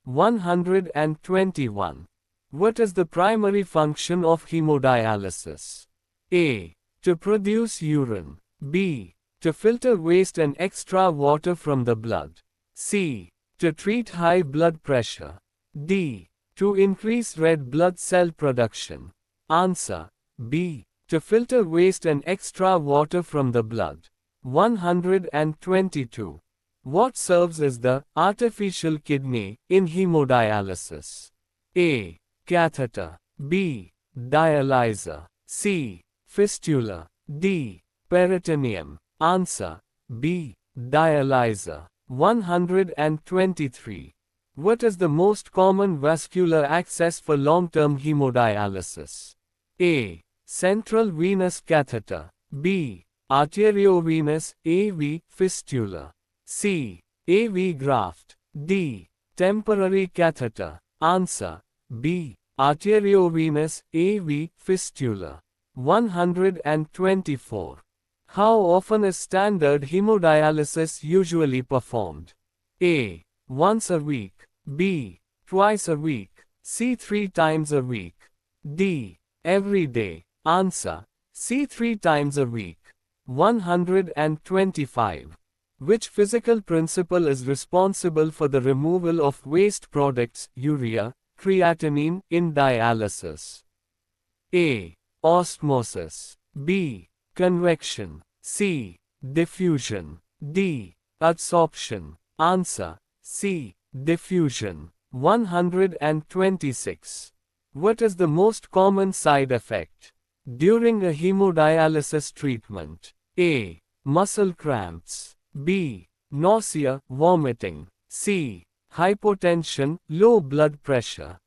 121. What is the primary function of hemodialysis? A. To produce urine. B. To filter waste and extra water from the blood. C. To treat high blood pressure. D. To increase red blood cell production. Answer. B. To filter waste and extra water from the blood. 122. What serves as the artificial kidney in hemodialysis? A. Catheter. B. Dialyzer. C. Fistula. D. Peritoneum. Answer. B. Dialyzer. 123. What is the most common vascular access for long-term hemodialysis? A. Central venous catheter. B. Arteriovenous AV fistula. C. AV graft. D. Temporary catheter. Answer. B. Arteriovenous AV fistula. 124. How often is standard hemodialysis usually performed? A. Once a week. B. Twice a week. C. 3 times a week. D. Every day. Answer. C. 3 times a week. 125. Which physical principle is responsible for the removal of waste products, urea, creatinine, in dialysis? A. Osmosis. B. Convection. C. Diffusion. D. Adsorption. Answer. C. Diffusion. 126. What is the most common side effect during a hemodialysis treatment? A. Muscle cramps. B. Nausea, vomiting. C. Hypotension, low blood pressure.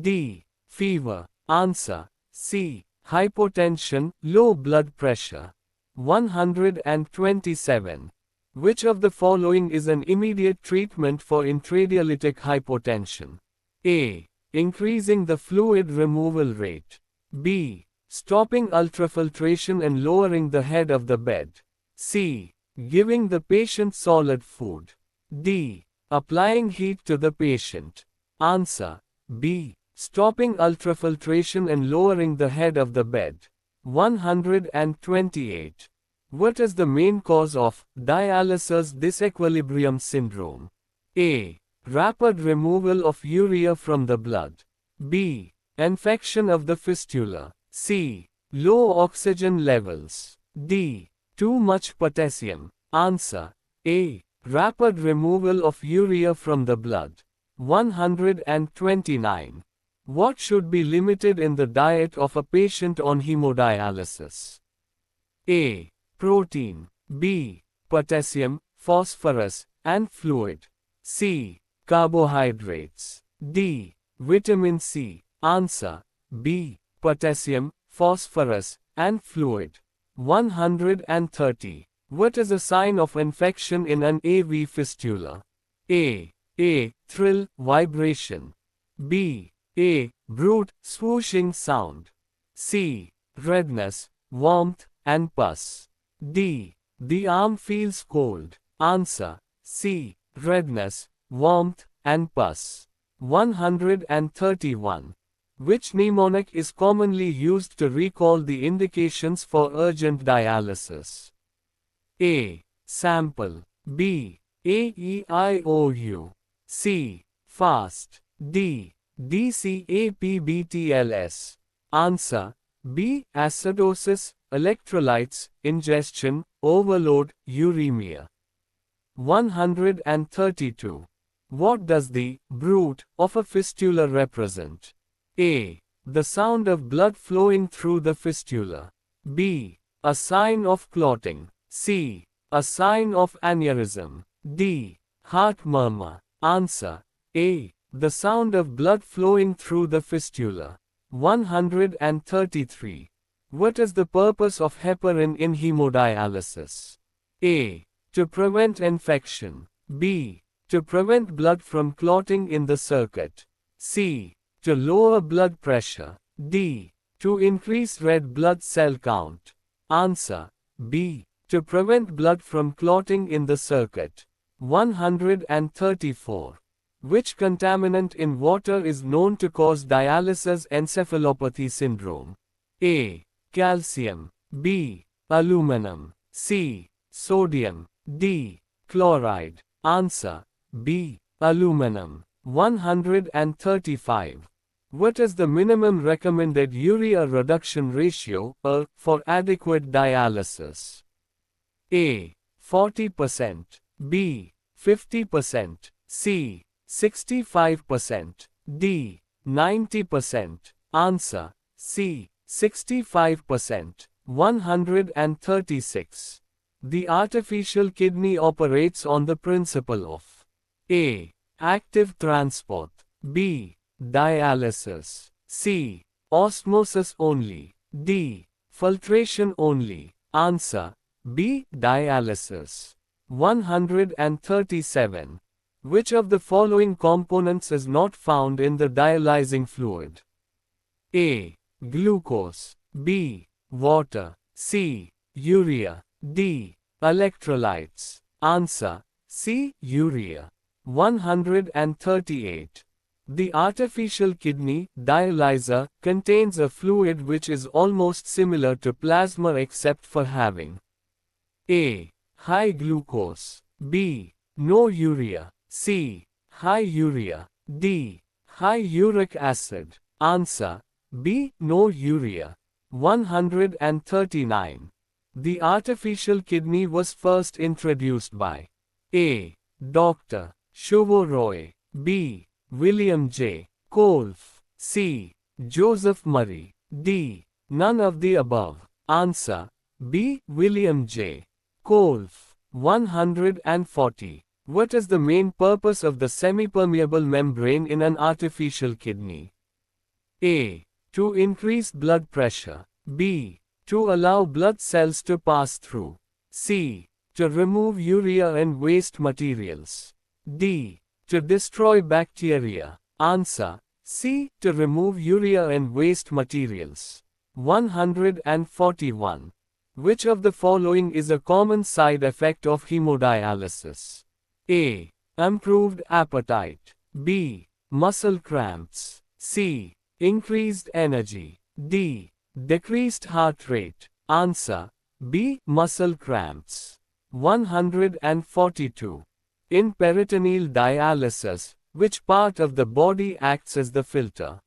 D. Fever. Answer. C. Hypotension, low blood pressure. 127. Which of the following is an immediate treatment for intradialytic hypotension? A. Increasing the fluid removal rate. B. Stopping ultrafiltration and lowering the head of the bed. C. Giving the patient solid food. D. Applying heat to the patient. Answer. B. Stopping ultrafiltration and lowering the head of the bed. 128. What is the main cause of dialysis disequilibrium syndrome? A. Rapid removal of urea from the blood. B. Infection of the fistula. C. Low oxygen levels. D. Too much potassium. Answer. A. Rapid removal of urea from the blood. 129. What should be limited in the diet of a patient on hemodialysis? A. Protein. B. Potassium, phosphorus, and fluid. C. Carbohydrates. D. Vitamin C. Answer. B. Potassium, phosphorus, and fluid. 130. What is a sign of infection in an AV fistula? A. Thrill, vibration. B. Brute, swooshing sound. C. Redness, warmth, and pus. D. The arm feels cold. Answer. C. Redness, warmth, and pus. 131. Which mnemonic is commonly used to recall the indications for urgent dialysis? A. Sample. B. AEIOU. C. Fast. D. DCAPBTLS. Answer. B. Acidosis, electrolytes, ingestion, overload, uremia. 132. What does the bruit of a fistula represent? A. The sound of blood flowing through the fistula. B. A sign of clotting. C. A sign of aneurysm. D. Heart murmur. Answer. A. The sound of blood flowing through the fistula. 133. What is the purpose of heparin in hemodialysis? A. To prevent infection. B. To prevent blood from clotting in the circuit. C. To lower blood pressure. D. To increase red blood cell count. Answer. B. To prevent blood from clotting in the circuit. 134. Which contaminant in water is known to cause dialysis encephalopathy syndrome? A. Calcium. B. Aluminum. C. Sodium. D. Chloride. Answer. B. Aluminum. 135. What is the minimum recommended urea reduction ratio, for adequate dialysis? A. 40%. B. 50%. C. 65%. D. 90%. Answer. C. 65%. 136. The artificial kidney operates on the principle of A. Active transport. B. Dialysis. C. Osmosis only. D. Filtration only. Answer. B. Dialysis. 137. Which of the following components is not found in the dialyzing fluid? A. Glucose. B. Water. C. Urea. D. Electrolytes. Answer. C. Urea. 138. The artificial kidney, dialyzer, contains a fluid which is almost similar to plasma except for having A. High glucose. B. No urea. C. High urea. D. High uric acid. Answer. B. No urea. 139. The artificial kidney was first introduced by A. Dr. Chauveau-Roy. B. William J. Kolff. C. Joseph Murray. D. None of the above. Answer. B. William J. Kolff. 140. What is the main purpose of the semipermeable membrane in an artificial kidney? A. To increase blood pressure. B. To allow blood cells to pass through. C. To remove urea and waste materials. D. To destroy bacteria. Answer. C. To remove urea and waste materials. 141. Which of the following is a common side effect of hemodialysis? A. Improved appetite. B. Muscle cramps. C. Increased energy. D. Decreased heart rate. Answer. B. Muscle cramps. 142. In peritoneal dialysis, which part of the body acts as the filter?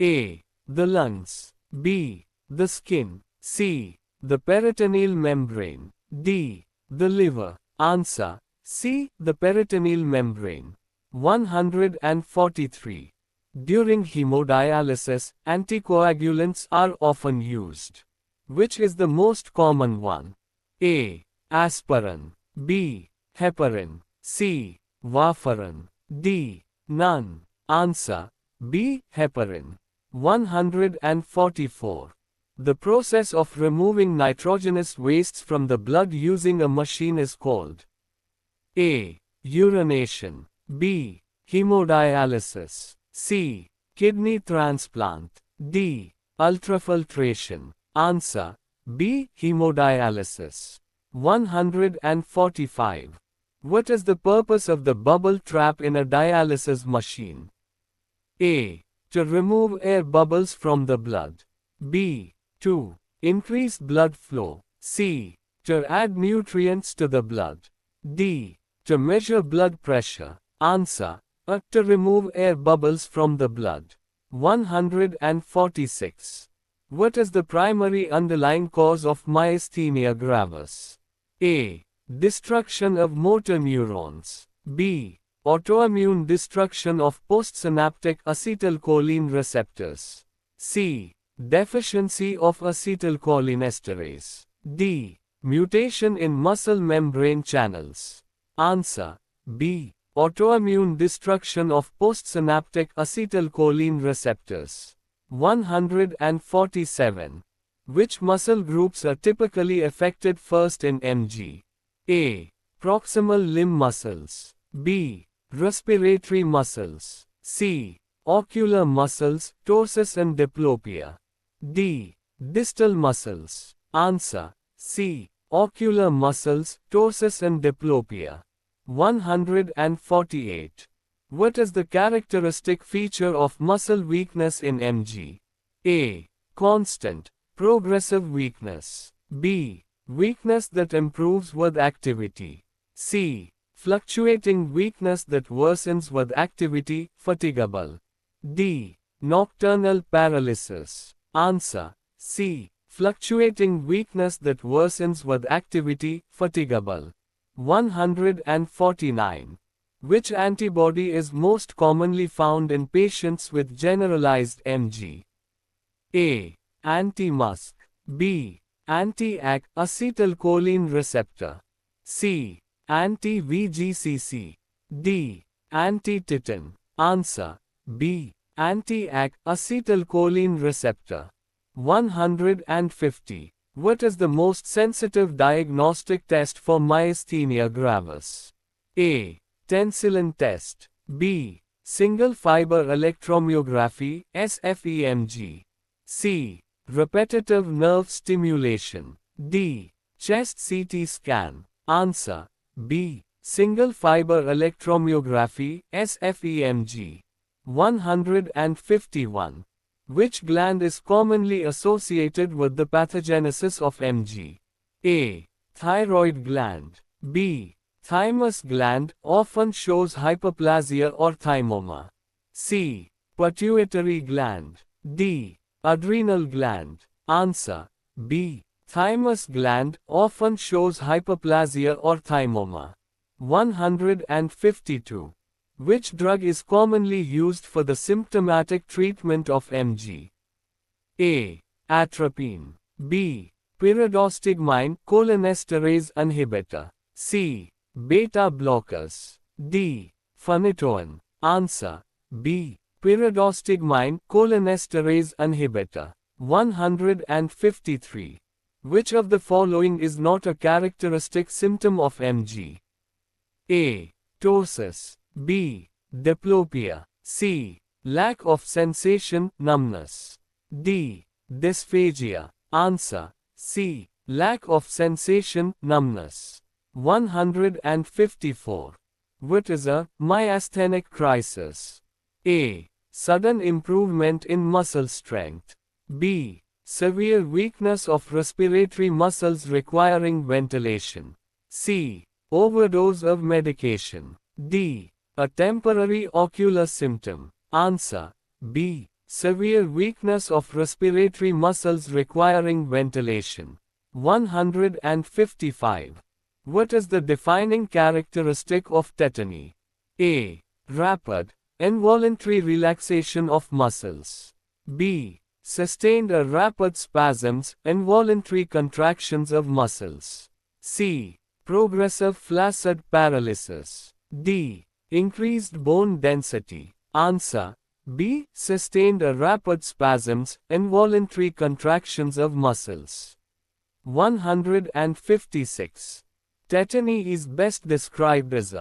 A. The lungs. B. The skin. C. The peritoneal membrane. D. The liver. Answer. C. The peritoneal membrane. 143. During hemodialysis, anticoagulants are often used. Which is the most common one? A. Aspirin. B. Heparin. C. Warfarin. D. None. Answer. B. Heparin. 144. The process of removing nitrogenous wastes from the blood using a machine is called A. Urination. B. Hemodialysis. C. Kidney transplant. D. Ultrafiltration. Answer. B. Hemodialysis. 145. What is the purpose of the bubble trap in a dialysis machine? A. To remove air bubbles from the blood. B. To increase blood flow. C. To add nutrients to the blood. D. To measure blood pressure. Answer. A. To remove air bubbles from the blood. 146. What is the primary underlying cause of myasthenia gravis? A. Destruction of motor neurons. B. Autoimmune destruction of postsynaptic acetylcholine receptors. C. Deficiency of acetylcholinesterase. D. Mutation in muscle membrane channels. Answer. B. Autoimmune destruction of postsynaptic acetylcholine receptors. 147. Which muscle groups are typically affected first in MG? A. Proximal limb muscles. B. Respiratory muscles. C. Ocular muscles, ptosis and diplopia. D. Distal muscles. Answer. C. Ocular muscles, ptosis and diplopia. 148. What is the characteristic feature of muscle weakness in MG? A. Constant, progressive weakness. B. Weakness that improves with activity. C. Fluctuating weakness that worsens with activity, fatigable. D. Nocturnal paralysis. Answer. C. Fluctuating weakness that worsens with activity, fatigable. 149. Which antibody is most commonly found in patients with generalized MG? A. Anti-MuSK. B. Anti-acetylcholine receptor. C. Anti-VGCC. D. Anti-titin. Answer. B. Anti-acetylcholine receptor. 150. What is the most sensitive diagnostic test for myasthenia gravis? A. Tensilin test. B. Single fiber electromyography, SFEMG. C. Repetitive nerve stimulation. D. Chest CT scan. Answer. B. Single fiber electromyography, SFEMG. 151. Which gland is commonly associated with the pathogenesis of MG? A. Thyroid gland. B. Thymus gland, often shows hyperplasia or thymoma. C. Pituitary gland. D. Adrenal gland. Answer. B. Thymus gland, often shows hyperplasia or thymoma. 152. Which drug is commonly used for the symptomatic treatment of MG? A. Atropine. B. Pyridostigmine cholinesterase inhibitor. C. Beta blockers. D. Phenytoin. Answer. B. Pyridostigmine cholinesterase inhibitor. 153. Which of the following is not a characteristic symptom of MG? A. Ptosis. B. Diplopia. C. Lack of sensation, numbness. D. Dysphagia. Answer. C. Lack of sensation, numbness. 154. What is a myasthenic crisis? A. Sudden improvement in muscle strength. B. Severe weakness of respiratory muscles requiring ventilation. C. Overdose of medication. D. A temporary ocular symptom. Answer. B. Severe weakness of respiratory muscles requiring ventilation. 155. What is the defining characteristic of tetany? A. Rapid, involuntary relaxation of muscles. B. Sustained or rapid spasms, involuntary contractions of muscles. C. Progressive flaccid paralysis. D. Increased bone density. Answer. B. Sustained or rapid spasms, involuntary contractions of muscles. 156. Tetany is best described as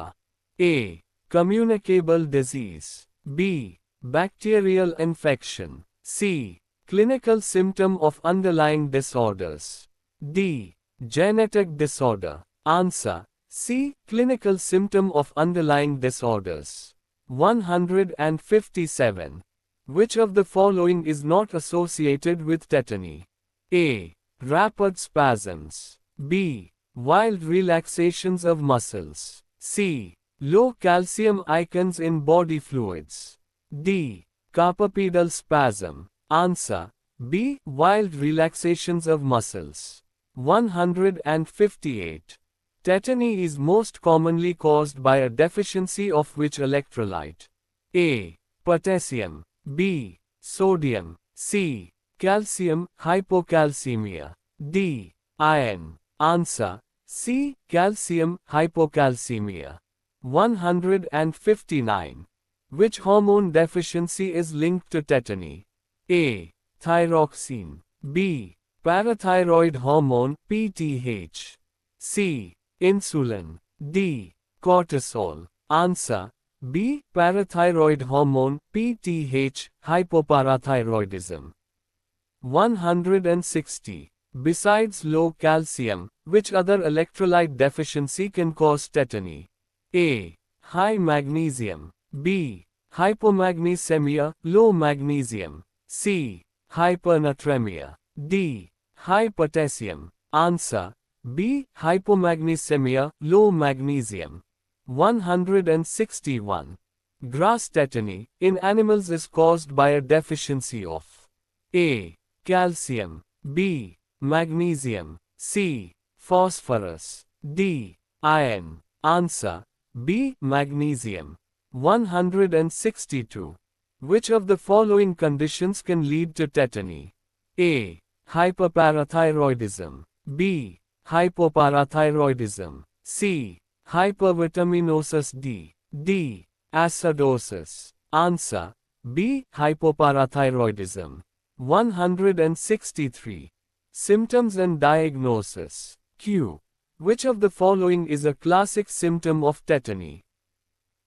A. Communicable disease. B. Bacterial infection. C. Clinical symptom of underlying disorders. D. Genetic disorder. Answer. C. Clinical symptom of underlying disorders. 157. Which of the following is not associated with tetany? A. Rapid spasms. B. Wild relaxations of muscles. C. Low calcium ions in body fluids. D. Carpopedal spasm. Answer. B. Wild relaxations of muscles. 158. Tetany is most commonly caused by a deficiency of which electrolyte? A. Potassium. B. Sodium. C. Calcium, hypocalcemia. D. Iron. Answer. C. Calcium, hypocalcemia. 159. Which hormone deficiency is linked to tetany? A. Thyroxine. B. Parathyroid hormone, PTH. C. Insulin. D. Cortisol. Answer. B. Parathyroid hormone, PTH, hypoparathyroidism. 160. Besides low calcium, which other electrolyte deficiency can cause tetany? A. High magnesium. B. Hypomagnesemia, low magnesium. C. Hypernatremia. D. High potassium. Answer. B. Hypomagnesemia, low magnesium. 161. Grass tetany in animals is caused by a deficiency of A. Calcium. B. Magnesium. C. Phosphorus. D. Iron. Answer. B. Magnesium. 162. Which of the following conditions can lead to tetany? A. Hyperparathyroidism. B. Hypoparathyroidism. C. Hypervitaminosis D. D. Acidosis. Answer. B. Hypoparathyroidism. 163. Symptoms and diagnosis. Q. Which of the following is a classic symptom of tetany?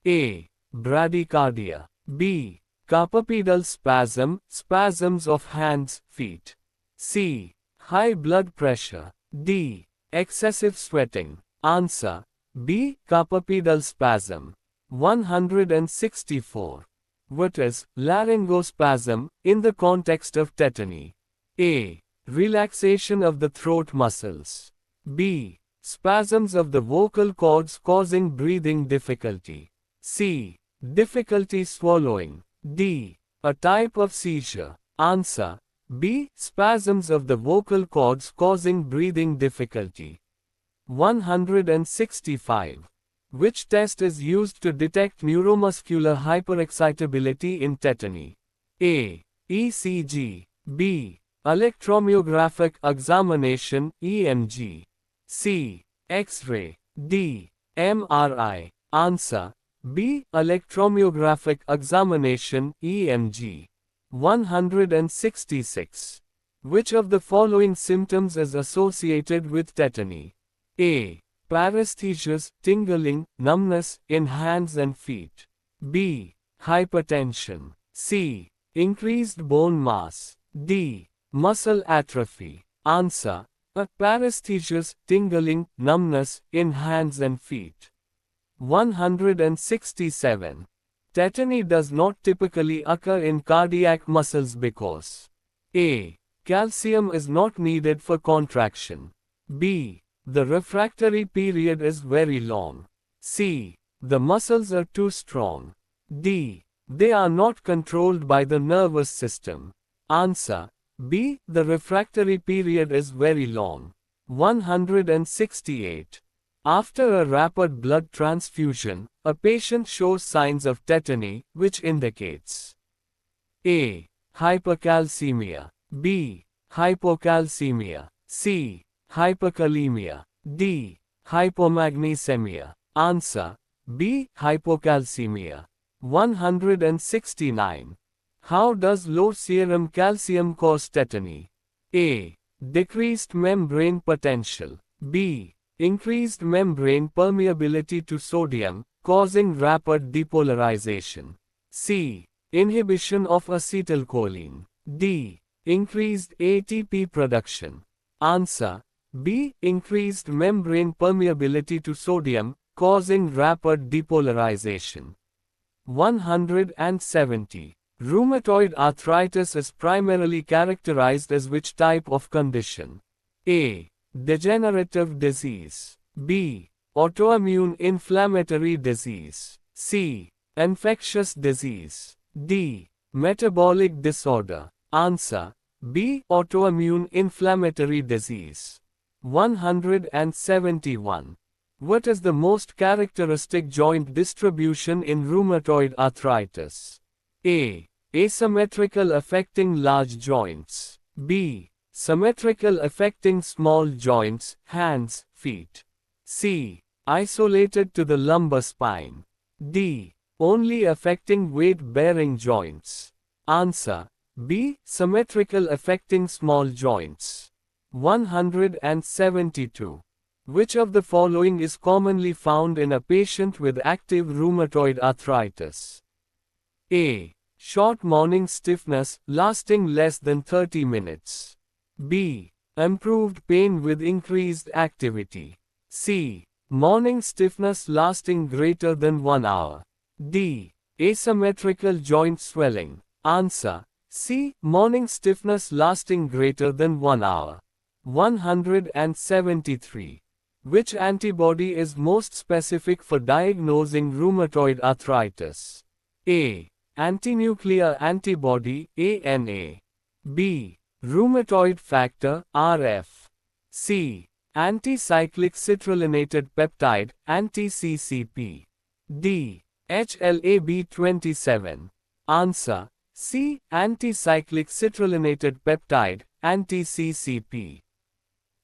A. Bradycardia. B. Carpopedal spasm, spasms of hands, feet. C. High blood pressure. D. Excessive sweating. Answer. B. Carpopedal spasm. 164. What is laryngospasm in the context of tetany? A. Relaxation of the throat muscles. B. Spasms of the vocal cords causing breathing difficulty. C. Difficulty swallowing. D. A type of seizure. Answer. B. Spasms of the vocal cords causing breathing difficulty. 165. Which test is used to detect neuromuscular hyperexcitability in tetany? A. ECG. B. Electromyographic examination, EMG. C. X-ray. D. MRI. Answer. B. Electromyographic examination, EMG. 166. Which of the following symptoms is associated with tetany? A. Paresthesias, tingling, numbness in hands and feet. B. Hypertension. C. Increased bone mass. D. Muscle atrophy. Answer. A. Paresthesias, tingling, numbness in hands and feet. 167. Tetany does not typically occur in cardiac muscles because A. Calcium is not needed for contraction. B. The refractory period is very long. C. The muscles are too strong. D. They are not controlled by the nervous system. Answer. B. The refractory period is very long. 168. After a rapid blood transfusion, a patient shows signs of tetany, which indicates A. Hypercalcemia. B. Hypocalcemia. C. Hyperkalemia. D. Hypomagnesemia. Answer. B. Hypocalcemia. 169. How does low serum calcium cause tetany? A. Decreased membrane potential. B. Increased membrane permeability to sodium, causing rapid depolarization. C. Inhibition of acetylcholine. D. Increased ATP production. Answer. B. Increased membrane permeability to sodium, causing rapid depolarization. 170. Rheumatoid arthritis is primarily characterized as which type of condition? A. Degenerative disease. B. Autoimmune inflammatory disease. C. Infectious disease. D. Metabolic disorder. Answer. B. Autoimmune inflammatory disease. 171. What is the most characteristic joint distribution in rheumatoid arthritis? A. Asymmetrical affecting large joints. B. Symmetrical affecting small joints, hands, feet. C. Isolated to the lumbar spine. D. Only affecting weight-bearing joints. Answer. B. Symmetrical affecting small joints. 172. Which of the following is commonly found in a patient with active rheumatoid arthritis? A. Short morning stiffness, lasting less than 30 minutes. B. Improved pain with increased activity. C. Morning stiffness lasting greater than 1 hour. D. Asymmetrical joint swelling. Answer. C. Morning stiffness lasting greater than 1 hour. 173. Which antibody is most specific for diagnosing rheumatoid arthritis? A. Antinuclear antibody, ANA. B. Rheumatoid factor, RF. C. Anticyclic citrullinated peptide, anti-CCP. D. HLA-B27. Answer. C. Anticyclic citrullinated peptide, anti-CCP.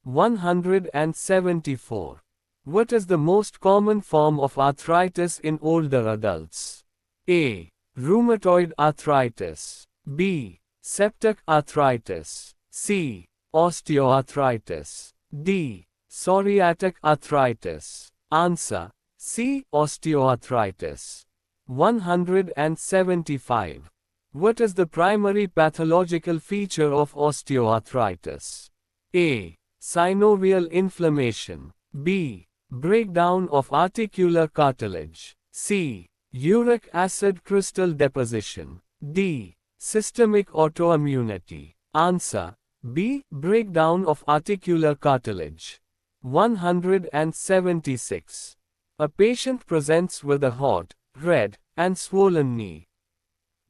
174. What is the most common form of arthritis in older adults? A. Rheumatoid arthritis. B. Septic arthritis. C. Osteoarthritis. D. Psoriatic arthritis. Answer. C. Osteoarthritis. 175. What is the primary pathological feature of osteoarthritis? A. Synovial inflammation. B. Breakdown of articular cartilage. C. Uric acid crystal deposition. D. Systemic autoimmunity. Answer. B. Breakdown of articular cartilage. 176. A patient presents with a hot, red, and swollen knee.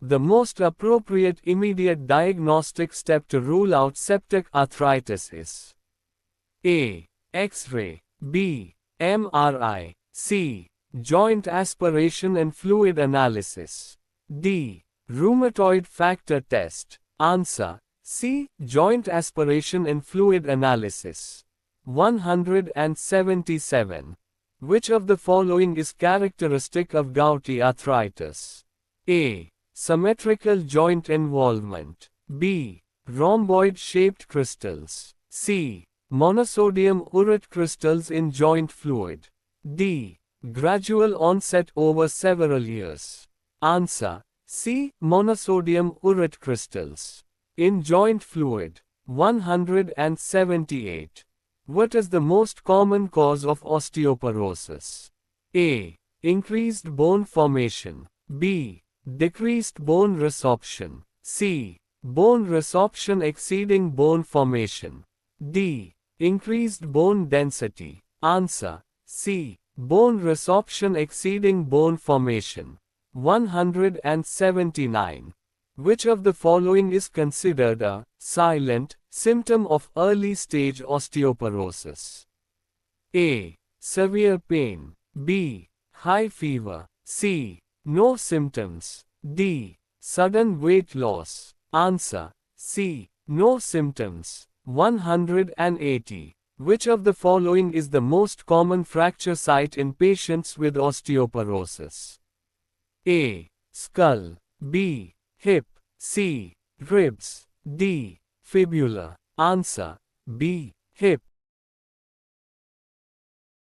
The most appropriate immediate diagnostic step to rule out septic arthritis is A. X-ray. B. MRI. C. Joint aspiration and fluid analysis. D. Rheumatoid factor test. Answer. C. Joint aspiration and fluid analysis. 177. Which of the following is characteristic of gouty arthritis? A. Symmetrical joint involvement. B. Rhomboid-shaped crystals. C. Monosodium urate crystals in joint fluid. D. Gradual onset over several years. Answer. C. Monosodium urate crystals in joint fluid. 178. What is the most common cause of osteoporosis? A. Increased bone formation. B. Decreased bone resorption. C. Bone resorption exceeding bone formation. D. Increased bone density. Answer. C. Bone resorption exceeding bone formation. 179. Which of the following is considered a silent symptom of early stage osteoporosis? A. Severe pain. B. High fever. C. No symptoms. D. Sudden weight loss. Answer. C. No symptoms. 180. Which of the following is the most common fracture site in patients with osteoporosis? A. Skull. B. Hip. C. Ribs. D. Fibula. Answer. B. Hip.